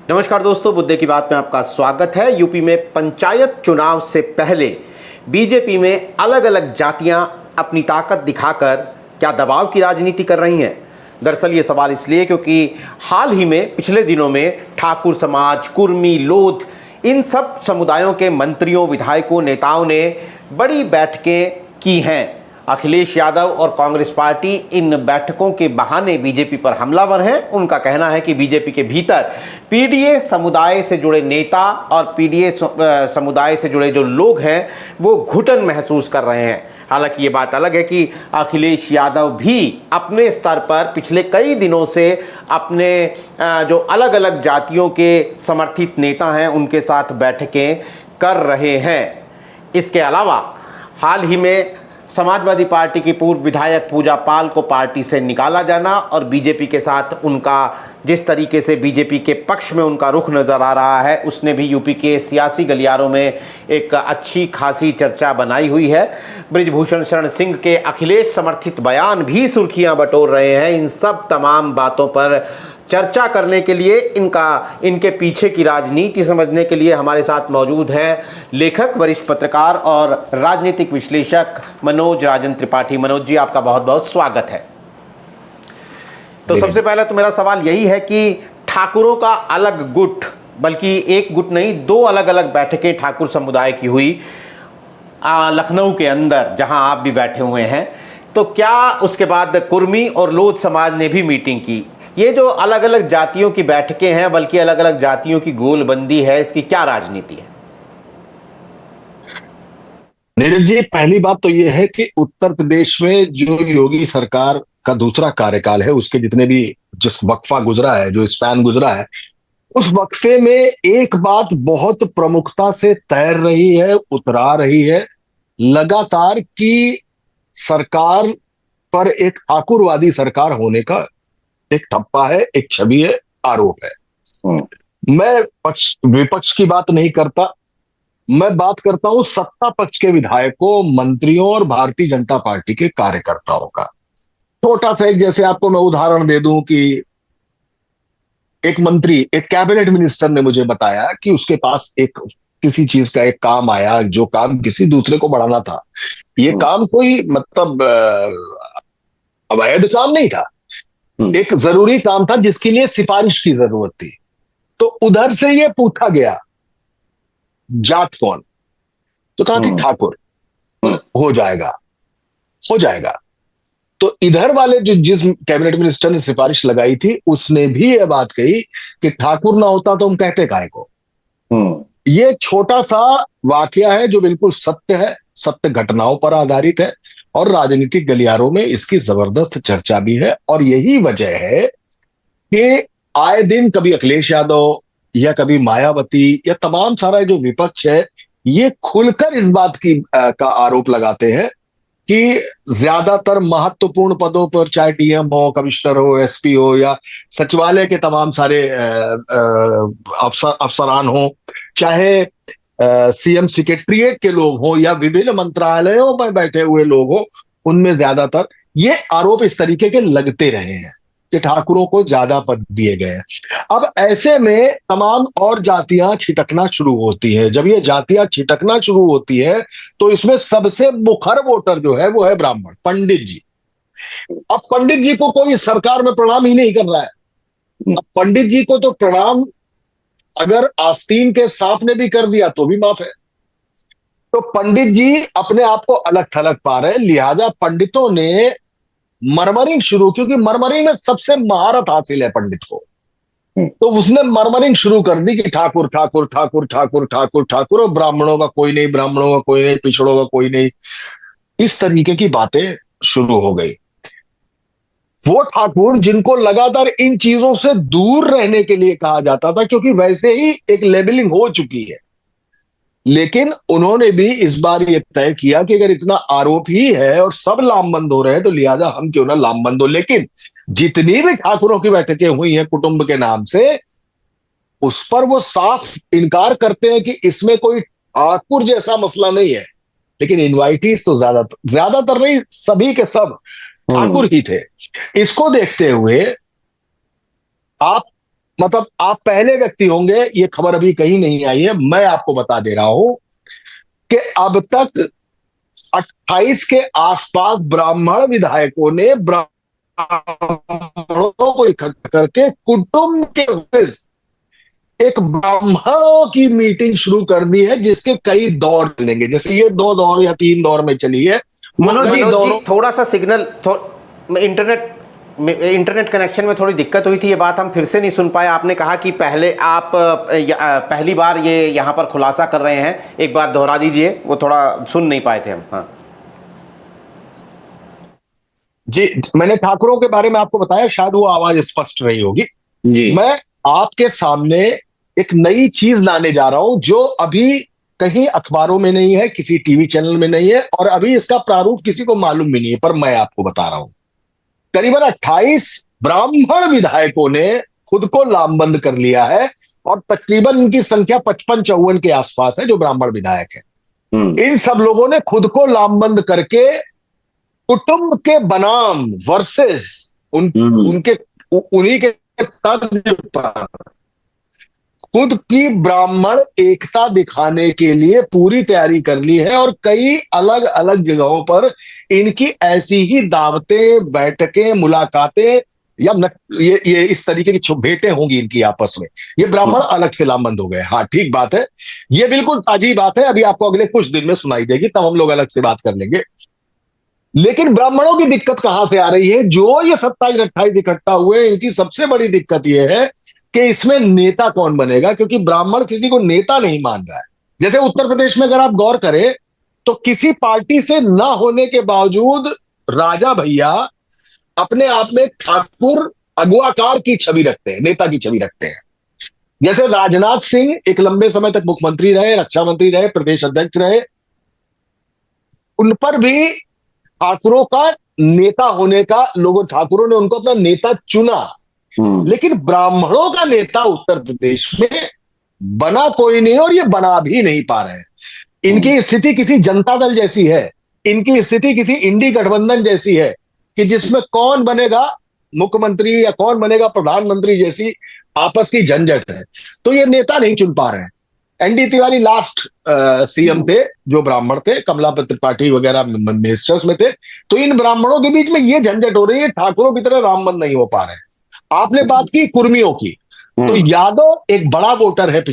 नमस्कार दोस्तों, बुद्ध की बात में आपका स्वागत है। यूपी में पंचायत चुनाव से पहले बीजेपी में अलग अलग जातियां अपनी ताकत दिखाकर क्या दबाव की राजनीति कर रही हैं। दरअसल ये सवाल इसलिए क्योंकि हाल ही में पिछले दिनों में ठाकुर समाज, कुर्मी, लोध, इन सब समुदायों के मंत्रियों, विधायकों, नेताओं ने बड़ी बैठकें की हैं। अखिलेश यादव और कांग्रेस पार्टी इन बैठकों के बहाने बीजेपी पर हमलावर हैं। उनका कहना है कि बीजेपी के भीतर पीडीए समुदाय से जुड़े नेता और पीडीए समुदाय से जुड़े जो लोग हैं वो घुटन महसूस कर रहे हैं। हालांकि ये बात अलग है कि अखिलेश यादव भी अपने स्तर पर पिछले कई दिनों से अपने जो अलग अलग जातियों के समर्थित नेता हैं उनके साथ बैठकें कर रहे हैं। इसके अलावा हाल ही में समाजवादी पार्टी की पूर्व विधायक पूजा पाल को पार्टी से निकाला जाना और बीजेपी के साथ उनका जिस तरीके से बीजेपी के पक्ष में उनका रुख नज़र आ रहा है, उसने भी यूपी के सियासी गलियारों में एक अच्छी खासी चर्चा बनाई हुई है। बृजभूषण शरण सिंह के अखिलेश समर्थित बयान भी सुर्खियां बटोर रहे हैं। इन सब तमाम बातों पर चर्चा करने के लिए, इनके पीछे की राजनीति समझने के लिए हमारे साथ मौजूद हैं लेखक, वरिष्ठ पत्रकार और राजनीतिक विश्लेषक मनोज राजन त्रिपाठी। मनोज जी, आपका बहुत बहुत स्वागत है। तो सबसे पहले तो मेरा सवाल यही है कि ठाकुरों का अलग गुट, बल्कि एक गुट नहीं, दो अलग अलग बैठकें ठाकुर समुदाय की हुई लखनऊ के अंदर, जहां आप भी बैठे हुए हैं। तो क्या उसके बाद कुर्मी और लोध समाज ने भी मीटिंग की? ये जो अलग अलग जातियों की बैठकें हैं, बल्कि अलग अलग जातियों की गोलबंदी है, इसकी क्या राजनीति है? नीरज जी, पहली बात तो यह है कि उत्तर प्रदेश में जो योगी सरकार का दूसरा कार्यकाल है, उसके जितने भी जिस वक्फा गुजरा है, जो स्पैन गुजरा है, उस वक्फे में एक बात बहुत प्रमुखता से तैर रही है, उतरा रही है लगातार, कि सरकार पर एक ठाकुरवादी सरकार होने का एक ठप्पा है, एक छवि है, आरोप है। मैं पक्ष विपक्ष की बात नहीं करता, मैं बात करता हूं सत्ता पक्ष के विधायकों, मंत्रियों और भारतीय जनता पार्टी के कार्यकर्ताओं का। छोटा सा एक, जैसे आपको मैं उदाहरण दे दूं कि एक मंत्री, एक कैबिनेट मिनिस्टर ने मुझे बताया कि उसके पास एक किसी चीज का एक काम आया, जो काम किसी दूसरे को बढ़ाना था। ये काम कोई मतलब अवैध काम नहीं था, एक जरूरी काम था जिसके लिए सिफारिश की जरूरत थी। तो उधर से ये पूछा गया जात कौन, तो कहा कि ठाकुर। हो जाएगा, हो जाएगा। तो इधर वाले जो जिस कैबिनेट मिनिस्टर ने सिफारिश लगाई थी, उसने भी यह बात कही कि ठाकुर ना होता तो हम कहते काहे को। ये छोटा सा वाकया है जो बिल्कुल सत्य है, सत्य घटनाओं पर आधारित है और राजनीतिक गलियारों में इसकी जबरदस्त चर्चा भी है। और यही वजह है कि आए दिन कभी अखिलेश यादव या कभी मायावती या तमाम सारा जो विपक्ष है, ये खुलकर इस बात की का आरोप लगाते हैं कि ज्यादातर महत्वपूर्ण पदों पर, चाहे डीएम हो, कमिश्नर हो, एसपी हो, या सचिवालय के तमाम सारे अफसरान हो, चाहे सीएम सेक्रेटरीट के लोग हो या विभिन्न मंत्रालयों में बैठे हुए लोग हो, उनमें ज्यादातर ये आरोप इस तरीके के लगते रहे हैं कि ठाकुरों को ज्यादा पद दिए गए हैं। अब ऐसे में तमाम और जातियां छिटकना शुरू होती हैं। जब ये जातियां छिटकना शुरू होती है तो इसमें सबसे मुखर वोटर जो है वो है ब्राह्मण, पंडित जी। अब पंडित जी को कोई सरकार में प्रणाम ही नहीं कर रहा है। अब पंडित जी को तो प्रणाम अगर आस्तीन के सांप ने भी कर दिया तो भी माफ है। तो पंडित जी अपने आप को अलग थलग पा रहे हैं, लिहाजा पंडितों ने मरमरिंग शुरू, क्योंकि मरमरिंग में सबसे महारत हासिल है पंडित को, तो उसने मरमरिंग शुरू कर दी कि ठाकुर ठाकुर ठाकुर ठाकुर ठाकुर ठाकुर, और ब्राह्मणों का कोई नहीं, ब्राह्मणों का कोई नहीं, पिछड़ों का कोई नहीं, इस तरीके की बातें शुरू हो गई। वो ठाकुर जिनको लगातार इन चीजों से दूर रहने के लिए कहा जाता था, क्योंकि वैसे ही एक लेबलिंग हो चुकी है, लेकिन उन्होंने भी इस बार ये तय किया कि अगर इतना आरोप ही है और सब लामबंद हो रहे हैं तो लिहाजा हम क्यों ना लामबंद हो। लेकिन जितनी भी ठाकुरों की बैठकें हुई हैं कुटुंब के नाम से, उस पर वो साफ इनकार करते हैं कि इसमें कोई ठाकुर जैसा मसला नहीं है। लेकिन इनवाइटीज तो ज्यादातर नहीं, सभी के सब ठाकुर ही थे। इसको देखते हुए आप मतलब आप पहले व्यक्ति होंगे, ये खबर अभी कहीं नहीं आई है, मैं आपको बता दे रहा हूं कि अब तक 28 के आसपास ब्राह्मण विधायकों ने ब्राह्मणों को इकट्ठा करके कुटुंब के एक ब्राह्मणों की मीटिंग शुरू कर दी है, जिसके कई दौर चलेंगे। जैसे ये 2 दौर या 3 दौर में चली है, वो कई मनोज दौरों। जी, थोड़ा सा सिग्नल इंटरनेट कनेक्शन में थोड़ी दिक्कत हुई थी, ये बात हम फिर से नहीं सुन पाए। आपने कहा कि पहले आप पहली बार ये यहाँ पर खुलासा कर रहे हैं, एक बार दोहरा दीजिए, वो थोड़ा सुन नहीं पाए थे हम। हाँ जी, मैंने ठाकुरों के बारे में आपको बताया, शायद वो आवाज स्पष्ट रही होगी। जी। मैं आपके सामने एक नई चीज लाने जा रहा हूं, जो अभी कहीं अखबारों में नहीं है, किसी टीवी चैनल में नहीं है, और अभी इसका प्रारूप किसी को मालूम भी नहीं है, पर मैं आपको बता रहा हूं। करीबन 28 ब्राह्मण विधायकों ने खुद को लामबंद कर लिया है, और तकरीबन इनकी संख्या 55-54 के आसपास है जो ब्राह्मण विधायक है। इन सब लोगों ने खुद को लामबंद करके कुटुंब के बनाम वर्सेस उनके उन्हीं के तर्ज पर खुद की ब्राह्मण एकता दिखाने के लिए पूरी तैयारी कर ली है, और कई अलग अलग जगहों पर इनकी ऐसी ही दावतें, बैठकें, मुलाकातें या ये इस तरीके की भेंटें होंगी इनकी आपस में। ये ब्राह्मण अलग से लामबंद हो गए। हाँ, ठीक बात है, ये बिल्कुल ताजी बात है, अभी आपको अगले कुछ दिन में सुनाई देगी, तब हम लोग अलग से बात कर लेंगे। लेकिन ब्राह्मणों की दिक्कत कहां से आ रही है? जो ये 27-28 इकट्ठा हुए, इनकी सबसे बड़ी दिक्कत यह है कि इसमें नेता कौन बनेगा, क्योंकि ब्राह्मण किसी को नेता नहीं मान रहा है। जैसे उत्तर प्रदेश में अगर आप गौर करें तो किसी पार्टी से ना होने के बावजूद राजा भैया अपने आप में ठाकुर अगुवाकार की छवि रखते हैं, नेता की छवि रखते हैं। जैसे राजनाथ सिंह एक लंबे समय तक मुख्यमंत्री रहे, रक्षा मंत्री रहे, प्रदेश अध्यक्ष रहे, उन पर भी ठाकुरों का नेता होने का, लोगों ठाकुरों ने उनको अपना नेता चुना। लेकिन ब्राह्मणों का नेता उत्तर प्रदेश में बना कोई नहीं, और ये बना भी नहीं पा रहे हैं। इनकी स्थिति किसी जनता दल जैसी है, इनकी स्थिति किसी इंडी गठबंधन जैसी है, कि जिसमें कौन बनेगा मुख्यमंत्री या कौन बनेगा प्रधानमंत्री जैसी आपस की झंझट है। तो ये नेता नहीं चुन पा रहे हैं। एनडी तिवारी लास्ट सीएम थे जो ब्राह्मण थे, कमलापति त्रिपाठी वगैरह मिनिस्टर्स में थे। तो इन ब्राह्मणों के बीच में ये झंझट हो रही है, ठाकुरों की तरह रामबंद नहीं हो पा रहे हैं। आपने बात की कुर्मियों की, तो यादव एक बड़ा वोटर है,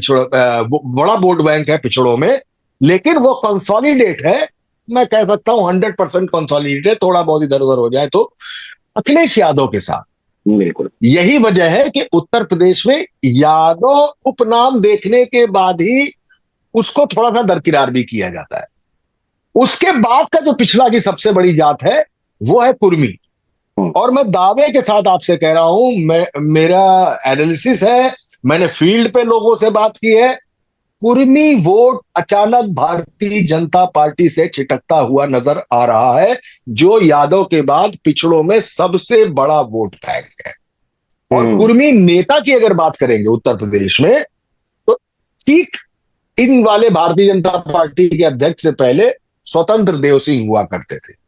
बड़ा वोट बैंक है पिछड़ों में, लेकिन वो कंसोलिडेट है, मैं कह सकता हूं 100% कंसोलिडेट है, थोड़ा बहुत इधर उधर हो जाए तो अखिलेश यादव के साथ। बिल्कुल यही वजह है कि उत्तर प्रदेश में यादव उपनाम देखने के बाद ही उसको थोड़ा सा दरकिनार भी किया जाता है। उसके बाद का जो पिछला की सबसे बड़ी जात है वो है कुर्मी। और मैं दावे के साथ आपसे कह रहा हूं, मेरा एनालिसिस है, मैंने फील्ड पे लोगों से बात की है, कुर्मी वोट अचानक भारतीय जनता पार्टी से छिटकता हुआ नजर आ रहा है, जो यादव के बाद पिछड़ों में सबसे बड़ा वोट बैंक है। और कुर्मी नेता की अगर बात करेंगे उत्तर प्रदेश में, तो ठीक इन वाले भारतीय जनता पार्टी के अध्यक्ष से पहले स्वतंत्र देव सिंह हुआ करते थे।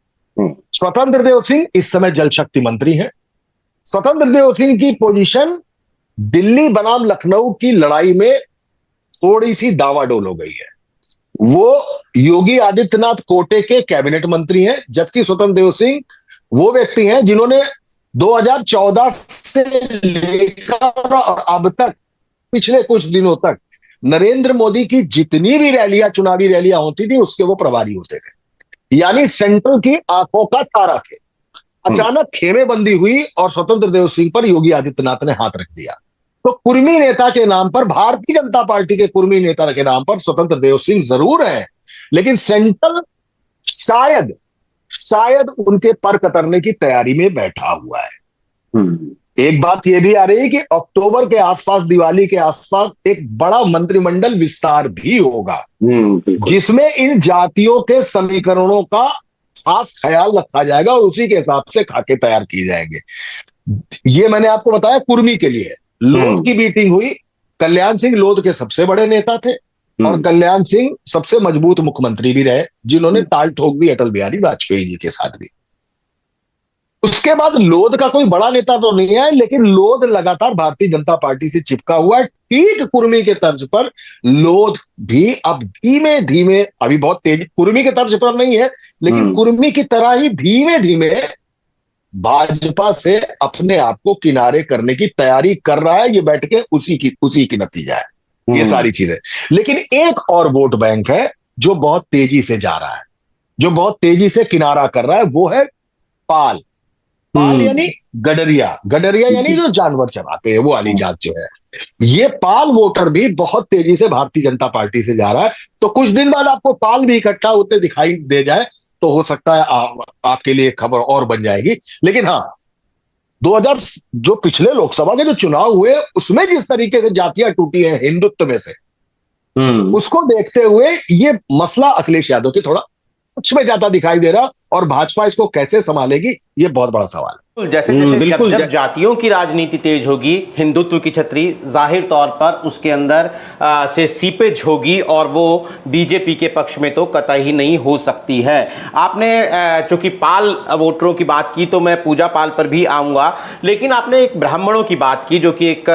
स्वतंत्र देव सिंह इस समय जल शक्ति मंत्री हैं। स्वतंत्र देव सिंह की पोजीशन दिल्ली बनाम लखनऊ की लड़ाई में थोड़ी सी डावाडोल हो गई है। वो योगी आदित्यनाथ कोटे के कैबिनेट मंत्री हैं, जबकि स्वतंत्र देव सिंह वो व्यक्ति हैं जिन्होंने 2014 से लेकर और अब तक पिछले कुछ दिनों तक नरेंद्र मोदी की जितनी भी रैलियां, चुनावी रैलियां होती थी, उसके वो प्रभारी होते थे। यानी सेंट्रल की आंखों का तारा थे। अचानक खेमेबंदी हुई और स्वतंत्र देव सिंह पर योगी आदित्यनाथ ने हाथ रख दिया। तो कुर्मी नेता के नाम पर, भारतीय जनता पार्टी के कुर्मी नेता के नाम पर स्वतंत्र देव सिंह जरूर है, लेकिन सेंट्रल शायद उनके पर कतरने की तैयारी में बैठा हुआ है। एक बात यह भी आ रही है कि अक्टूबर के आसपास, दिवाली के आसपास एक बड़ा मंत्रिमंडल विस्तार भी होगा, जिसमें इन जातियों के समीकरणों का खास ख्याल रखा जाएगा और उसी के हिसाब से खाके तैयार किए जाएंगे। ये मैंने आपको बताया कुर्मी के लिए। लोध की मीटिंग हुई, कल्याण सिंह लोध के सबसे बड़े नेता थे, और कल्याण सिंह सबसे मजबूत मुख्यमंत्री भी रहे, जिन्होंने ताल ठोक दी अटल बिहारी वाजपेयी जी के साथ भी। उसके बाद लोध का कोई बड़ा नेता तो नहीं है, लेकिन लोध लगातार भारतीय जनता पार्टी से चिपका हुआ है। ठीक कुर्मी के तर्ज पर लोध भी अब धीमे धीमे, अभी बहुत तेज कुर्मी के तर्ज पर नहीं है, लेकिन कुर्मी की तरह ही धीमे धीमे भाजपा से अपने आप को किनारे करने की तैयारी कर रहा है। ये बैठ के उसी की नतीजा है ये सारी चीजें। लेकिन एक और वोट बैंक है जो बहुत तेजी से जा रहा है, जो बहुत तेजी से किनारा कर रहा है, वो है पाल। पाल यानी गडरिया, गडरिया यानी जो जानवर चराते हैं, वो वाली जात जो है। ये पाल वोटर भी बहुत तेजी से भारतीय जनता पार्टी से जा रहा है। तो कुछ दिन बाद आपको पाल भी इकट्ठा होते दिखाई दे जाए तो हो सकता है आपके लिए खबर और बन जाएगी। लेकिन हाँ, 2000 जो पिछले लोकसभा के जो चुनाव हुए उसमें जिस तरीके से जातियां टूटी हैं हिंदुत्व में से, उसको देखते हुए ये मसला अखिलेश यादव की थोड़ा कुछ में जाता दिखाई दे रहा, और भाजपा इसको कैसे संभालेगी ये बहुत बड़ा सवाल है। जैसे जैसे जब जातियों की राजनीति तेज होगी, हिंदुत्व की छतरी जाहिर तौर पर उसके अंदर से सीपेज होगी और वो बीजेपी के पक्ष में तो कतई नहीं हो सकती है। आपने चूंकि पाल वोटरों की बात की तो मैं पूजा पाल पर भी आऊंगा, लेकिन आपने एक ब्राह्मणों की बात की जो कि एक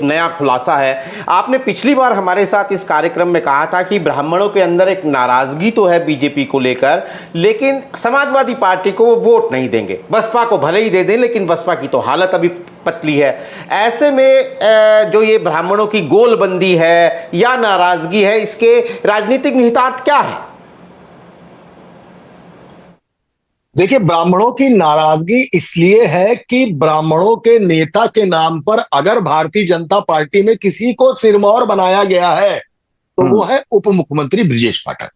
नया खुलासा है। आपने पिछली बार हमारे साथ इस कार्यक्रम में कहा था कि ब्राह्मणों के अंदर एक नाराजगी तो है बीजेपी को लेकर, लेकिन समाजवादी पार्टी को वो वोट नहीं देंगे। बसपा को भले ही दे दें, लेकिन बसपा की तो हालत अभी पतली है। ऐसे में जो ये ब्राह्मणों की गोलबंदी है या नाराजगी है, इसके राजनीतिक निहितार्थ क्या है? देखिए, ब्राह्मणों की नाराजगी इसलिए है कि ब्राह्मणों के नेता के नाम पर अगर भारतीय जनता पार्टी में किसी को सिरमौर बनाया गया है तो वो है उप मुख्यमंत्री ब्रिजेश पाठक।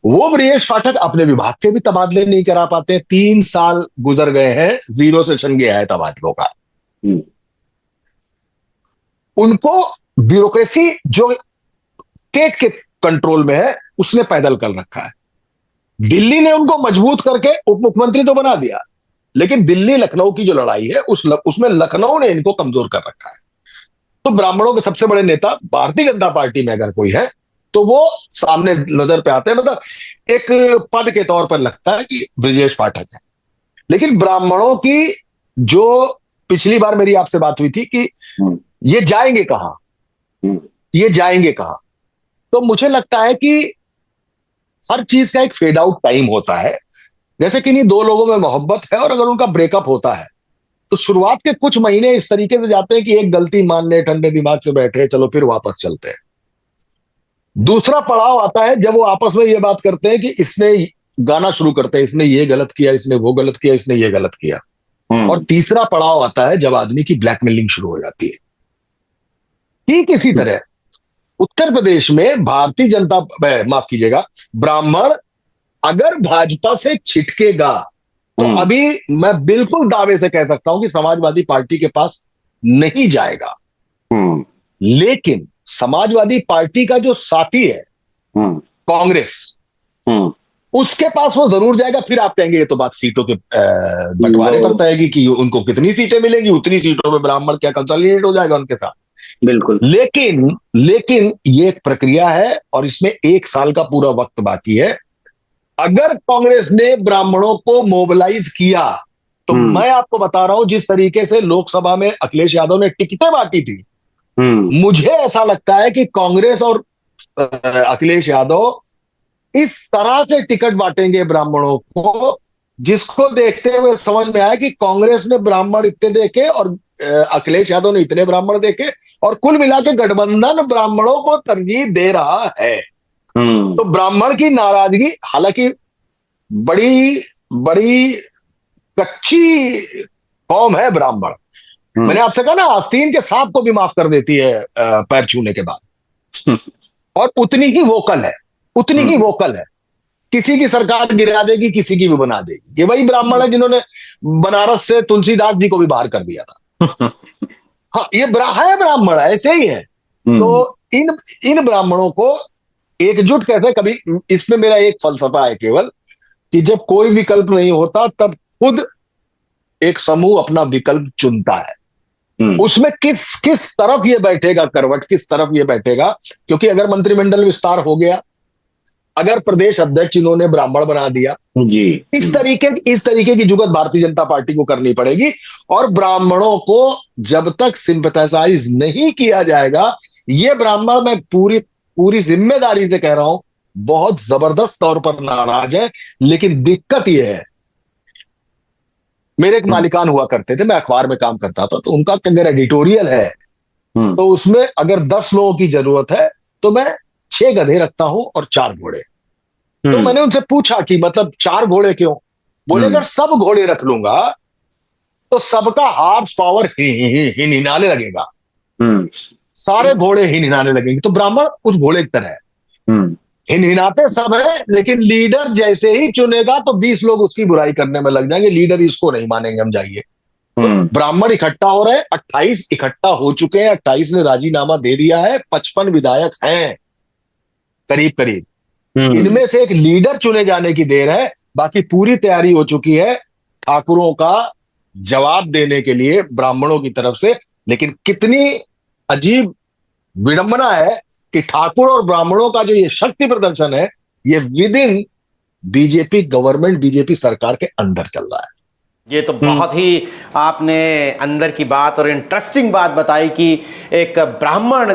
वो ब्रिजेश पाठक अपने विभाग के भी तबादले नहीं करा पाते। 3 साल गुजर गए हैं, 0 सेशन गया है तबादलों का। उनको ब्यूरोक्रेसी जो स्टेट के कंट्रोल में है उसने पैदल कर रखा है। दिल्ली ने उनको मजबूत करके उप मुख्यमंत्री तो बना दिया, लेकिन दिल्ली लखनऊ की जो लड़ाई है उसमें लखनऊ ने इनको कमजोर कर रखा है। तो ब्राह्मणों के सबसे बड़े नेता भारतीय जनता पार्टी में अगर कोई है तो वो सामने नजर पे आते हैं, मतलब एक पद के तौर पर लगता है कि ब्रिजेश पाठक है। लेकिन ब्राह्मणों की जो पिछली बार मेरी आपसे बात हुई थी कि ये जाएंगे कहां, ये जाएंगे कहां, तो मुझे लगता है कि हर चीज का एक फेड आउट टाइम होता है। जैसे कि नहीं, 2 लोगों में मोहब्बत है और अगर उनका ब्रेकअप होता है तो शुरुआत के कुछ महीने इस तरीके से जाते हैं कि एक गलती मान ले, ठंडे दिमाग से बैठे, चलो फिर वापस चलते हैं। दूसरा पड़ाव आता है जब वो आपस में ये बात करते हैं कि इसने गाना शुरू करते हैं, इसने ये गलत किया, इसने वो गलत किया, इसने ये गलत किया। और तीसरा पड़ाव आता है जब आदमी की ब्लैकमेलिंग शुरू हो जाती है। ठीक इसी तरह उत्तर प्रदेश में भारतीय जनता, माफ कीजिएगा, ब्राह्मण अगर भाजपा से छिटकेगा तो अभी मैं बिल्कुल दावे से कह सकता हूं कि समाजवादी पार्टी के पास नहीं जाएगा। लेकिन समाजवादी पार्टी का जो साथी है कांग्रेस, उसके पास वो जरूर जाएगा। फिर आप कहेंगे ये तो बात सीटों के बंटवारे पर तय है कि उनको कितनी सीटें मिलेंगी, उतनी सीटों में ब्राह्मण क्या कंसोलिडेट हो जाएगा उनके साथ। बिल्कुल। लेकिन ये एक प्रक्रिया है और इसमें 1 साल का पूरा वक्त बाकी है। अगर कांग्रेस ने ब्राह्मणों को मोबिलाइज किया तो मैं आपको बता रहा हूं, जिस तरीके से लोकसभा में अखिलेश यादव ने टिकटें बांटी थी, मुझे ऐसा लगता है कि कांग्रेस और अखिलेश यादव इस तरह से टिकट बांटेंगे ब्राह्मणों को, जिसको देखते हुए समझ में आया कि कांग्रेस ने ब्राह्मण इतने देखे और अखिलेश यादव ने इतने ब्राह्मण देखे, और कुल मिला के गठबंधन ब्राह्मणों को तरजीह दे रहा है। तो ब्राह्मण की नाराजगी, हालांकि बड़ी बड़ी कच्ची कौम है ब्राह्मण। मैंने आपसे कहा ना, आस्तीन के सांप को भी माफ कर देती है पैर छूने के बाद, और उतनी ही वोकल है, उतनी ही वोकल है। किसी की सरकार गिरा देगी, किसी की भी बना देगी। ये वही ब्राह्मण है जिन्होंने बनारस से तुलसीदास जी को भी बाहर कर दिया था। हाँ, ये है ब्राह्मण, ऐसे ही है। तो इन ब्राह्मणों को एकजुट कैसे, कभी इसमें मेरा एक फलसफा है केवल कि जब कोई विकल्प नहीं होता तब खुद एक समूह अपना विकल्प चुनता है। उसमें किस तरफ ये बैठेगा, करवट किस तरफ ये बैठेगा, क्योंकि अगर मंत्रिमंडल विस्तार हो गया अगर प्रदेश अध्यक्ष इन्होंने ब्राह्मण बना दिया, जी। इस तरीके की जुगत भारतीय जनता पार्टी को करनी पड़ेगी। और ब्राह्मणों को जब तक सिंपैथाइज नहीं किया जाएगा, ये ब्राह्मण, मैं पूरी पूरी जिम्मेदारी से कह रहा हूं, बहुत जबरदस्त तौर पर नाराज है। लेकिन दिक्कत यह है, मेरे एक मालिकान हुआ करते थे, मैं अखबार में काम करता था, तो उनका अगर एडिटोरियल है तो उसमें अगर 10 लोगों की जरूरत है तो मैं 6 गधे रखता हूं और 4 घोड़े। तो मैंने उनसे पूछा कि मतलब 4 घोड़े क्यों? बोले अगर सब घोड़े रख लूंगा तो सबका हार्स पावर हिनहिनाने लगेगा, सारे घोड़े हिनहिनाने लगेंगे। तो ब्राह्मण उस घोड़े की तरह है, हिनहिनाते सब है, लेकिन लीडर जैसे ही चुनेगा तो 20 लोग उसकी बुराई करने में लग जाएंगे, लीडर इसको नहीं मानेंगे, हम जाइए। तो ब्राह्मण इकट्ठा हो रहे हैं, 28 इकट्ठा हो चुके हैं, 28 ने राजीनामा दे दिया है, 55 विधायक हैं करीब करीब। इनमें से एक लीडर चुने जाने की देर है, बाकी पूरी तैयारी हो चुकी है ठाकुरों का जवाब देने के लिए ब्राह्मणों की तरफ से। लेकिन कितनी अजीब विडंबना है कि ठाकुर और ब्राह्मणों का जो ये शक्ति प्रदर्शन है, ये with in BJP government, BJP सरकार के अंदर चल रहा है। ये तो बहुत ही आपने अंदर की बात और इंटरेस्टिंग बात बताई कि एक ब्राह्मण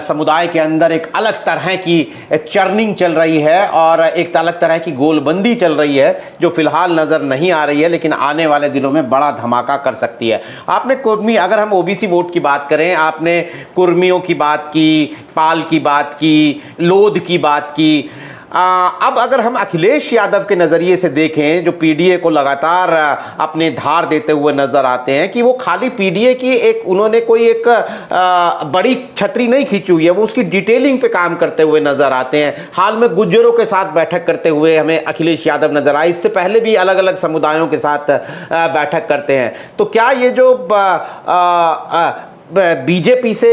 समुदाय के अंदर एक अलग तरह की चर्निंग चल रही है और एक अलग तरह की गोलबंदी चल रही है, जो फिलहाल नज़र नहीं आ रही है, लेकिन आने वाले दिनों में बड़ा धमाका कर सकती है। आपने कुर्मी, अगर हम ओबीसी वोट की बात करें, आपने कुर्मियों की बात की, पाल की बात की, लोध की बात की। अब अगर हम अखिलेश यादव के नज़रिए से देखें, जो पीडीए को लगातार अपने धार देते हुए नज़र आते हैं, कि वो खाली पीडीए की एक, उन्होंने कोई एक बड़ी छतरी नहीं खींची हुई है, वो उसकी डिटेलिंग पे काम करते हुए नज़र आते हैं। हाल में गुज्जरों के साथ बैठक करते हुए हमें अखिलेश यादव नज़र आए, इससे पहले भी अलग अलग समुदायों के साथ बैठक करते हैं। तो क्या ये जो बीजेपी से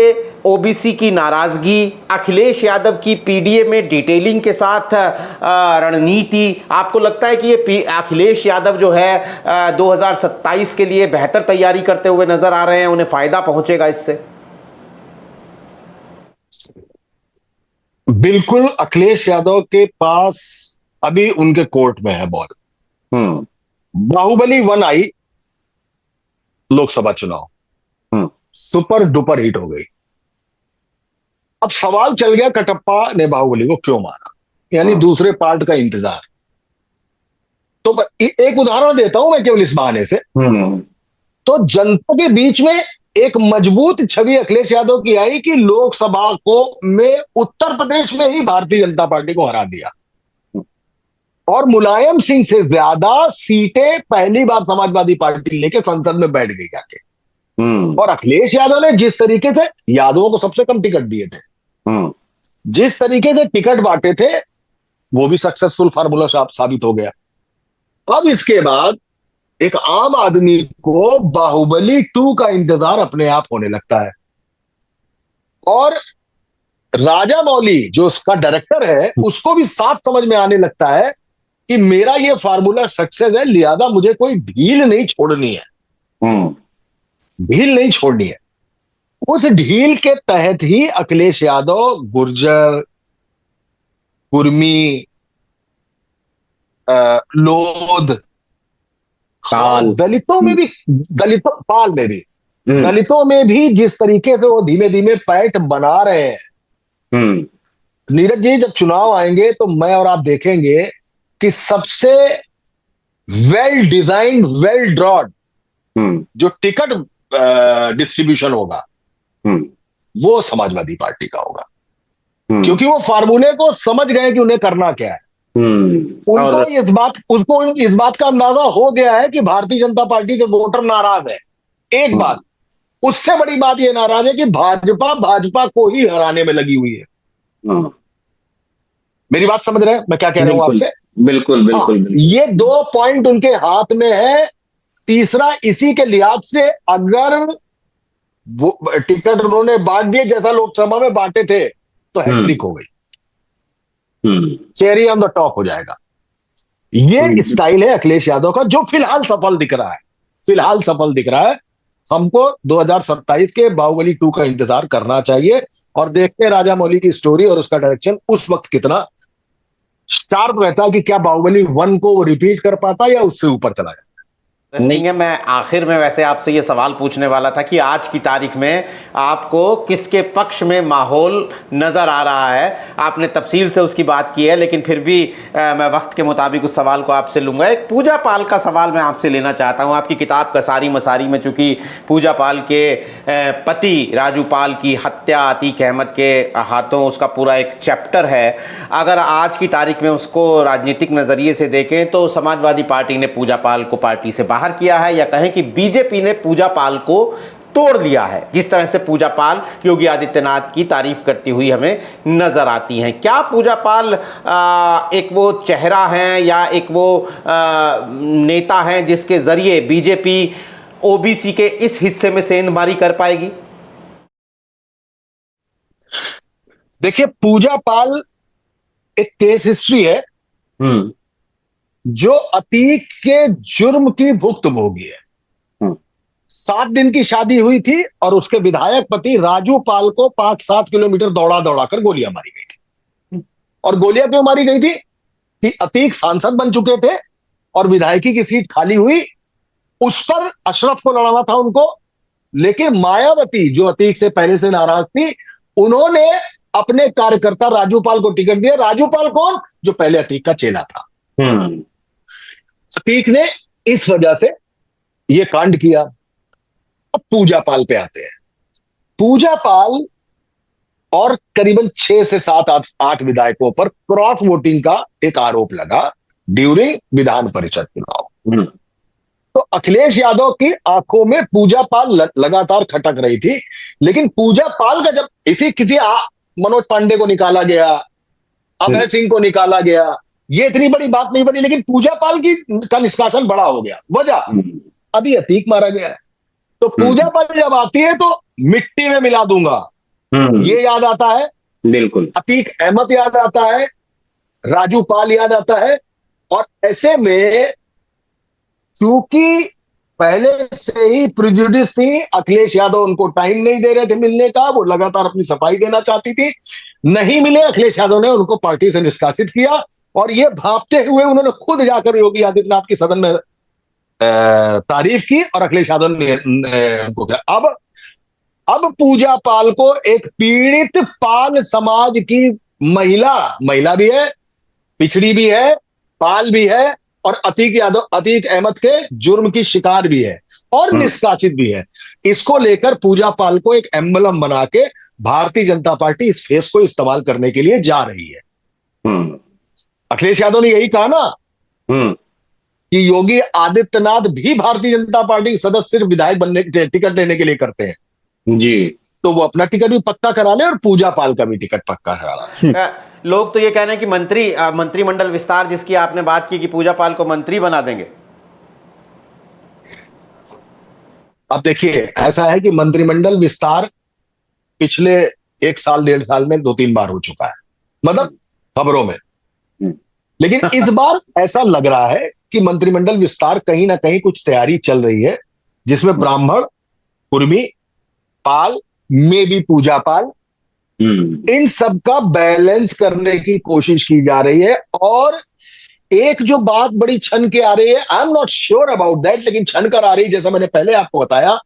ओबीसी की नाराजगी, अखिलेश यादव की पीडीए में डिटेलिंग के साथ रणनीति, आपको लगता है कि ये अखिलेश यादव जो है 2027 के लिए बेहतर तैयारी करते हुए नजर आ रहे हैं, उन्हें फायदा पहुंचेगा इससे? बिल्कुल, अखिलेश यादव के पास अभी उनके कोर्ट में है बॉल। बाहुबली 1 आई, लोकसभा चुनाव सुपर डुपर हिट हो गई। अब सवाल चल गया कटप्पा ने बाहुबली को क्यों मारा, यानी दूसरे पार्ट का इंतजार। तो एक उदाहरण देता हूं मैं केवल इस बहाने से। तो जनता के बीच में एक मजबूत छवि अखिलेश यादव की आई कि लोकसभा को में उत्तर प्रदेश में ही भारतीय जनता पार्टी को हरा दिया और मुलायम सिंह से ज्यादा सीटें पहली बार समाजवादी पार्टी लेके संसद में बैठ गई जाके। और अखिलेश यादव ने जिस तरीके से यादवों को सबसे कम टिकट दिए थे, जिस तरीके से टिकट बांटे थे, वो भी सक्सेसफुल फार्मूला साबित हो गया। अब इसके बाद एक आम आदमी को बाहुबली 2 का इंतजार अपने आप होने लगता है और राजा मौली जो उसका डायरेक्टर है, उसको भी साफ समझ में आने लगता है कि मेरा ये फार्मूला सक्सेस है, लिहाजा मुझे कोई ढील नहीं छोड़नी है, ढील नहीं छोड़नी है। उस ढील के तहत ही अखिलेश यादव गुर्जर, कुर्मी, लोध, पाल, दलितों में भी, पाल में भी, दलितों में भी जिस तरीके से वो धीमे धीमे पैठ बना रहे हैं। नीरज जी, जब चुनाव आएंगे तो मैं और आप देखेंगे कि सबसे वेल डिजाइंड, वेल ड्रॉड जो टिकट डिस्ट्रीब्यूशन होगा वो समाजवादी पार्टी का होगा, क्योंकि वो फार्मूले को समझ गए कि उन्हें करना क्या है। उसको इस बात का अंदाजा हो गया है कि भारतीय जनता पार्टी से वोटर नाराज है। एक बात, उससे बड़ी बात ये नाराज है कि भाजपा को ही हराने में लगी हुई है। मेरी बात समझ रहे हैं मैं क्या कह रहा हूं आपसे? बिल्कुल बिल्कुल, बिल्कुल। ये 2 पॉइंट उनके हाथ में है। तीसरा, इसी के लिहाज से अगर वो टिकट उन्होंने बांट दिए जैसा लोकसभा में बांटे थे तो हैट्रिक हो गई, चेरी ऑन द टॉप हो जाएगा। ये स्टाइल है अखिलेश यादव का, जो फिलहाल सफल दिख रहा है, फिलहाल सफल दिख रहा है। हमको 2027 के बाहुबली 2 का इंतजार करना चाहिए और देखते हैं राजा मौली की स्टोरी और उसका डायरेक्शन उस वक्त कितना शार्प रहता कि क्या बाहुबली 1 को वो रिपीट कर पाता या उससे ऊपर चला जाता। इंटरेस्टिंग है। मैं आखिर में वैसे आपसे ये सवाल पूछने वाला था कि आज की तारीख में आपको किसके पक्ष में माहौल नज़र आ रहा है। आपने तफसील से उसकी बात की है, लेकिन फिर भी मैं वक्त के मुताबिक उस सवाल को आपसे लूँगा। एक पूजा पाल का सवाल मैं आपसे लेना चाहता हूँ। आपकी किताब कसारी मसारी में चूँकि पूजा पाल के पति राजू पाल की हत्या अतीक अहमद के हाथों, उसका पूरा एक चैप्टर है। अगर आज की तारीख में उसको राजनीतिक नज़रिए से देखें तो समाजवादी पार्टी ने पूजा पाल को पार्टी से बाहर किया है, या कहें कि बीजेपी ने पूजा पाल को तोड़ दिया है। जिस तरह से पूजा पाल योगी आदित्यनाथ की तारीफ करती हुई हमें नजर आती हैं, क्या पूजा पाल एक वो चेहरा है या एक वो नेता है जिसके जरिए बीजेपी ओबीसी के इस हिस्से में सेंधमारी कर पाएगी? देखिए, पूजा पाल एक केस हिस्ट्री है जो अतीक के जुर्म की भुक्तभोगी है। 7 दिन की शादी हुई थी और उसके विधायक पति राजू पाल को 5-7 किलोमीटर दौड़ा दौड़ा कर गोलियां मारी गई थी। और गोलियां क्यों मारी गई थी कि अतीक सांसद बन चुके थे और विधायकी की सीट खाली हुई, उस पर अशरफ को लड़ाना था उनको। लेकिन मायावती जो अतीक से पहले से नाराज थी, उन्होंने अपने कार्यकर्ता राजू पाल को टिकट दिया। राजू पाल कौन? जो पहले अतीक का चेला था। अतीक ने इस वजह से यह कांड किया। अब पूजा पाल पे आते हैं। पूजा पाल और करीबन 6 से 7-8 विधायकों पर क्रॉस वोटिंग का एक आरोप लगा ड्यूरिंग विधान परिषद चुनाव। तो अखिलेश यादव की आंखों में पूजा पाल लगातार खटक रही थी। लेकिन पूजा पाल का जब किसी मनोज पांडे को निकाला गया, अभय सिंह को निकाला गया, ये इतनी बड़ी बात नहीं बनी। लेकिन पूजा पाल का निष्कासन बड़ा हो गया। वजह, अभी अतीक मारा गया है। तो पूजा पाल जब आती है तो मिट्टी में मिला दूंगा, ये याद आता है, बिल्कुल। अतीक अहमद याद आता है, राजू पाल याद आता है। और ऐसे में चूंकि पहले से ही प्रिजुडिस थी, अखिलेश यादव उनको टाइम नहीं दे रहे थे मिलने का, वो लगातार अपनी सफाई देना चाहती थी, नहीं मिले। अखिलेश यादव ने उनको पार्टी से निष्कासित किया और ये भापते हुए उन्होंने खुद जाकर योगी आदित्यनाथ की सदन में तारीफ की और अखिलेश यादव ने उनको किया। अब पूजा पाल को एक पीड़ित पाल समाज की महिला भी है, पिछड़ी भी है, पाल भी है, और अतीक अहमद के जुर्म की शिकार भी है और निष्कासित भी है। इसको लेकर पूजा पाल को एक एम्बलम बना के भारतीय जनता पार्टी इस फेस को इस्तेमाल करने के लिए जा रही है। अखिलेश यादव ने यही कहा ना कि योगी आदित्यनाथ भी भारतीय जनता पार्टी के सदस्य सिर्फ विधायक बनने टिकट देने के लिए करते हैं जी। तो वो अपना टिकट भी पक्का करा ले और पूजा पाल का भी टिकट पक्का करा ले। लोग तो ये कह रहे हैं कि मंत्रिमंडल विस्तार जिसकी आपने बात की कि पूजा पाल को मंत्री बना देंगे। अब देखिए, ऐसा है कि मंत्रिमंडल विस्तार पिछले 1 साल 1.5 साल में 2-3 बार हो चुका है, मतलब खबरों में। लेकिन इस बार ऐसा लग रहा है कि मंत्रिमंडल विस्तार कहीं ना कहीं कुछ तैयारी चल रही है, जिसमें ब्राह्मण, कुर्मी, पाल में भी पूजा पाल, इन सब का बैलेंस करने की कोशिश की जा रही है। और एक जो बात बड़ी छन के आ रही है, I am not sure about that, लेकिन छन कर आ रही है, जैसा मैंने पहले आपको बताया,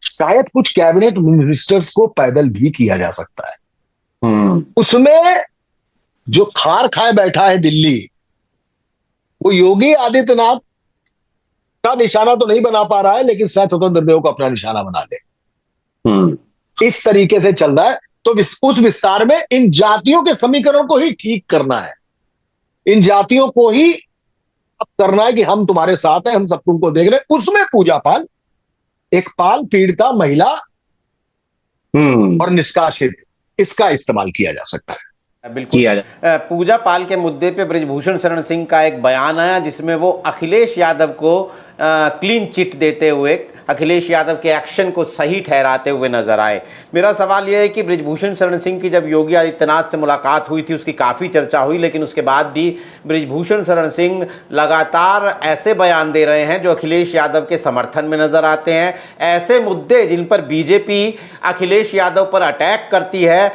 शायद कुछ कैबिनेट मिनिस्टर्स को पैदल भी किया जा सकता है। उसमें जो खार खाए बैठा है दिल्ली, वो योगी आदित्यनाथ का निशाना तो नहीं बना पा रहा है, लेकिन शायद स्वतंत्र देव को अपना निशाना बना ले। इस तरीके से चल रहा है। तो उस विस्तार में इन जातियों के समीकरण को ही ठीक करना है, इन जातियों को ही अब करना है कि हम तुम्हारे साथ हैं, हम सब तुमको देख रहे हैं। उसमें पूजा पाल एक पाल पीड़िता महिला और निष्कासित, इसका इस्तेमाल किया जा सकता है। बिल्कुल। पूजा पाल के मुद्दे पे बृजभूषण शरण सिंह का एक बयान आया जिसमें वो अखिलेश यादव को क्लीन चिट देते हुए अखिलेश यादव के एक्शन को सही ठहराते हुए नजर आए। मेरा सवाल यह है कि बृजभूषण शरण सिंह की जब योगी आदित्यनाथ से मुलाकात हुई थी, उसकी काफ़ी चर्चा हुई, लेकिन उसके बाद भी बृजभूषण शरण सिंह लगातार ऐसे बयान दे रहे हैं जो अखिलेश यादव के समर्थन में नजर आते हैं। ऐसे मुद्दे जिन पर बीजेपी अखिलेश यादव पर अटैक करती है,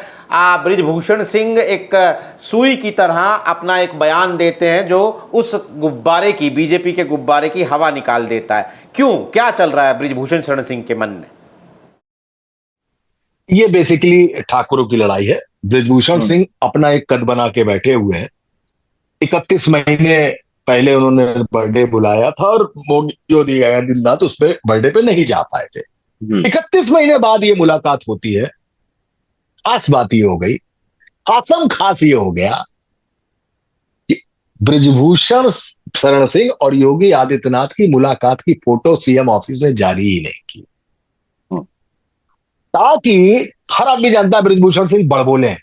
बृजभूषण सिंह एक सुई की तरह अपना एक बयान देते हैं जो उस गुब्बारे की, बीजेपी के गुब्बारे की हवा निकाल देता है। क्यों, क्या चल रहा है बृजभूषण शरण सिंह के मन में? ये बेसिकली ठाकुरों की लड़ाई है। बृजभूषण सिंह अपना एक कद बना के बैठे हुए हैं। 31 महीने पहले उन्होंने बर्थडे बुलाया था और मोदी जो दिया गया दिन रात उस पर बर्थडे पे नहीं जा पाए थे। 31 महीने बाद ये मुलाकात होती है। खास बात ये हो गई, खासम खास ये हो गया कि बृजभूषण शरण सिंह और योगी आदित्यनाथ की मुलाकात की फोटो सीएम ऑफिस ने जारी ही नहीं की, ताकि हर आदमी जानता है बृजभूषण सिंह बड़बोले हैं,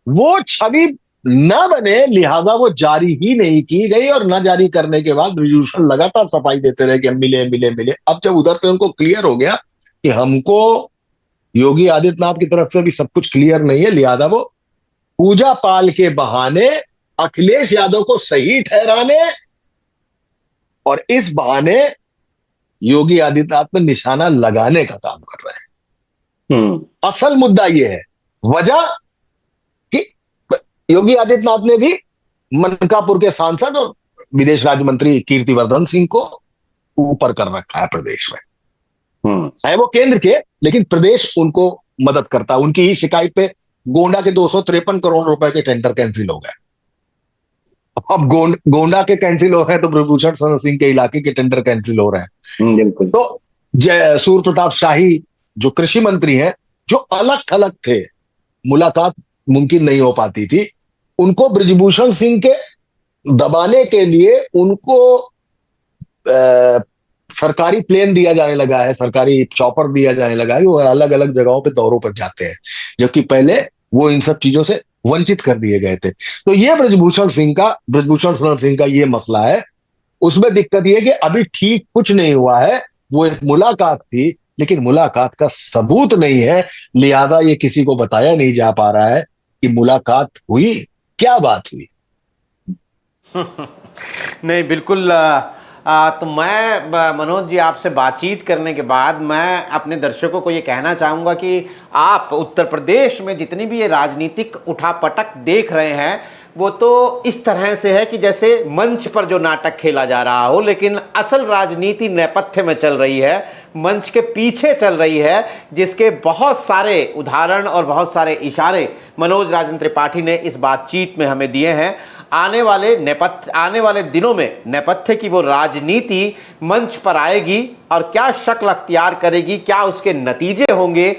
वो छवि न बने, लिहाजा वो जारी ही नहीं की गई। और न जारी करने के बाद बृजभूषण लगातार सफाई देते रहे कि हम मिले मिले मिले। अब जब उधर से उनको क्लियर हो गया कि हमको योगी आदित्यनाथ की तरफ से भी सब कुछ क्लियर नहीं है, लिहाजा वो पूजा पाल के बहाने अखिलेश यादव को सही ठहराने और इस बहाने योगी आदित्यनाथ पर निशाना लगाने का काम कर रहे हैं। असल मुद्दा यह है, वजह कि योगी आदित्यनाथ ने भी मनकापुर के सांसद और विदेश राज्य मंत्री कीर्तिवर्धन सिंह को ऊपर कर रखा है प्रदेश में। है वो केंद्र के, लेकिन प्रदेश उनको मदद करता है। उनकी ही शिकायत पे गोंडा के 253 करोड़ रुपए के टेंडर कैंसिल हो गए। अब गोंडा के कैंसिल हो रहे हैं तो बृजभूषण शरण सिंह के इलाके के टेंडर कैंसिल हो रहे हैं। बिल्कुल। तो सूर्य प्रताप शाही जो कृषि मंत्री हैं, जो अलग थलग थे, मुलाकात मुमकिन नहीं हो पाती थी, उनको बृजभूषण सिंह के दबाने के लिए उनको सरकारी प्लेन दिया जाने लगा है, सरकारी चॉपर दिया जाने लगा है, वो अलग अलग जगहों पे दौरों पर जाते हैं, जबकि पहले वो इन सब चीजों से वंचित कर दिए गए थे। तो ये बृजभूषण शरण सिंह का ये मसला है। उसमें दिक्कत ये है कि अभी ठीक कुछ नहीं हुआ है। वो एक मुलाकात थी, लेकिन मुलाकात का सबूत नहीं है, लिहाजा ये किसी को बताया नहीं जा पा रहा है कि मुलाकात हुई, क्या बात हुई। नहीं, बिल्कुल। तो मैं मनोज जी, आपसे बातचीत करने के बाद मैं अपने दर्शकों को ये कहना चाहूँगा कि आप उत्तर प्रदेश में जितनी भी ये राजनीतिक उठापटक देख रहे हैं, वो तो इस तरह से है कि जैसे मंच पर जो नाटक खेला जा रहा हो, लेकिन असल राजनीति नेपथ्य में चल रही है, मंच के पीछे चल रही है, जिसके बहुत सारे उदाहरण और बहुत सारे इशारे मनोज राजन त्रिपाठी ने इस बातचीत में हमें दिए हैं। आने वाले दिनों में नेपथ्य की वो राजनीति मंच पर आएगी और क्या शक्ल अख्तियार करेगी, क्या उसके नतीजे होंगे,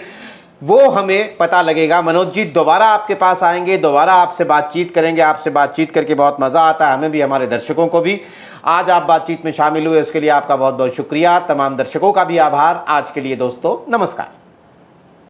वो हमें पता लगेगा। मनोज जी, दोबारा आपके पास आएंगे, दोबारा आपसे बातचीत करेंगे। आपसे बातचीत करके बहुत मज़ा आता है, हमें भी, हमारे दर्शकों को भी। आज आप बातचीत में शामिल हुए, उसके लिए आपका बहुत बहुत शुक्रिया। तमाम दर्शकों का भी आभार। आज के लिए दोस्तों, नमस्कार।